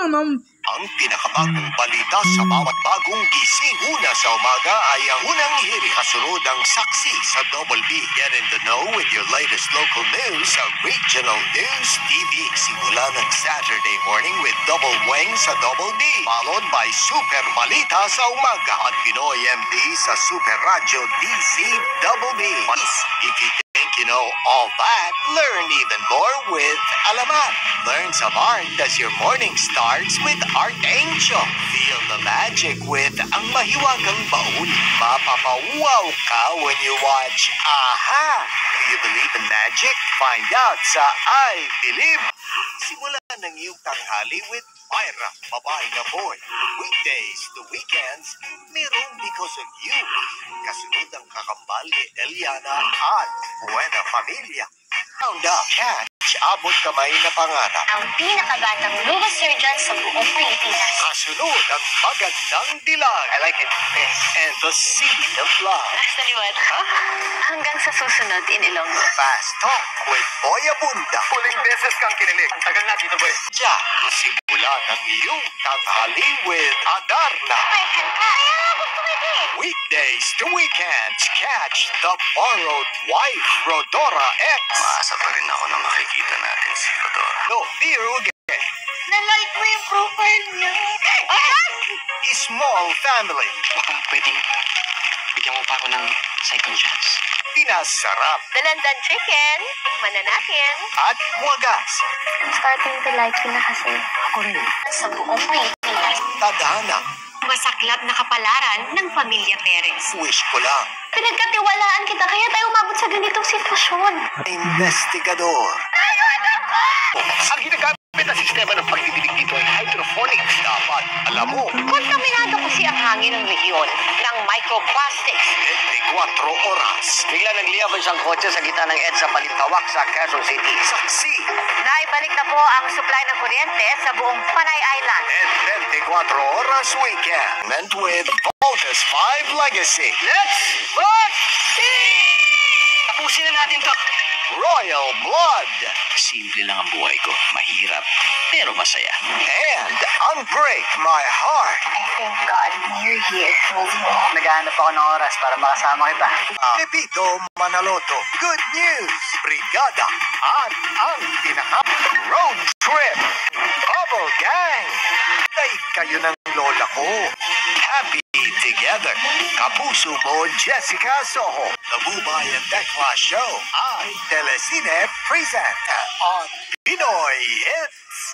Ang pinakabagong balita sa bawat bagong gising. Una sa umaga ay ang unang hiri kasunod ang saksi sa Double B. Get in the know with your latest local news sa Regional News TV. Simula ng Saturday morning with Double Wing sa Double D. Followed by Super Balita sa umaga at Pinoy MD sa Super Radio DC Double B. If you think you know all that, learn even more with Alamat. Learn some art as your morning starts with Archangel. Feel the magic with ang mahiwagang baon. Mapapauwaw ka when you watch Aha! Do you believe in magic? Find out sa I Believe. Simula ng iyong tanghali with Myra, babae na boy. Weekdays to weekends, meron because of you. Kasunod ang kakambal ni Eliana at Buena Familia. Round up, catch, abot kamay na pangarap. Ang pinakabatang neurosurgeon sa buong Pilipinas. Kasunod ang magandang dilag. I like it. And the seed of love. Basta liwat ko. Hanggang sa susunod in Ilonggo. Fast Talk with Boy Abunda. Huling beses kang kinilig. Ang tagal na dito, boy. Diyan, simula ng iyong tanghali with Adarna. Present ka. Kaya gusto ko ito eh. Weekdays to weekends, catch the borrowed wife, Rodora X. Maasa pa rin ako na makikita natin si Rodora. No, Biruge. Na-like mo yung profile niya. Small family. Baka pwedeng bigyan mo pa ako ng second chance. Pinasarap Dalandan chicken. Tikman na natin. at wagas. Starting to like you na kasi. Ako rin. Sa buong Pilipinas. Tadhana. Masaklap na kapalaran ng Pamilya Perez. Wish ko lang. Pinagkatiwalaan kita kaya tayo umabot sa ganitong sitwasyon. Investigador. Ang ginagamit na sistema ng pagdidilig dito ay hydroponics. Dapat alam mo, Kontaminado kasi ang hangin ng rehiyon ng microplastics. 24 oras. Bigla nagliyab ang isang kotse sa gitna ng EDSA Palintawak sa Quezon City. Saksi. Naibalik na po ang supply ng kuryente sa buong Panay Island. And 24 oras weekend. Meant with Voltes 5 Legacy. Let's vote! Tapusin na natin to. Royal Blood. Simple lang ang buhay ko. Mahirap, pero masaya. And Unbreak My Heart. Thank God you're here. Naghahanap ako ng oras para makasama kita. Pepito Manaloto. Good News. Brigada. At ang pinaka road trip. Bubble Gang. Ay, kayo ng lola ko. Happy together. Kapuso mo, Jessica Soho. The Bubay and Tekla Show. Ang Telecine present on Pinoy Hits.